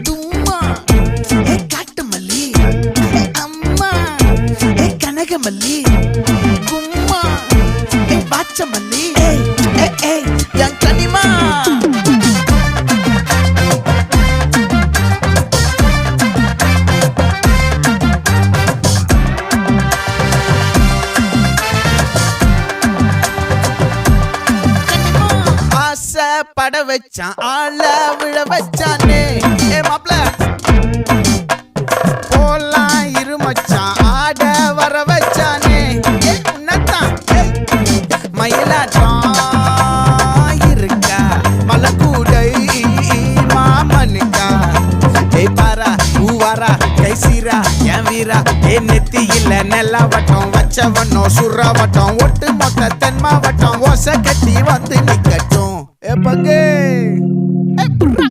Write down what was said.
தும்மா காட்டு மல்லி அம்மா கனகமல்லி கும்மா பாச்ச மல்லி என் கனிமா பட வச்சான் ஆள விழ வச்சானே மாப்ள போலாம் இருமச்சான் ஆட வர வச்சானே உன்னத்தான் மயிலாட்டம் இருக்கா மலக்கூடை மாமனுக்கா பாரா பூவாரா கைசீரா என் வீரா நெத்தி இல்ல நெல்லாவட்டம் வச்சவட்டம் சுறாவட்டம் ஒட்டு மொத்த தென் மாவட்டம் ஓசை கட்டி வந்து நிக்கட்டும் பங்கே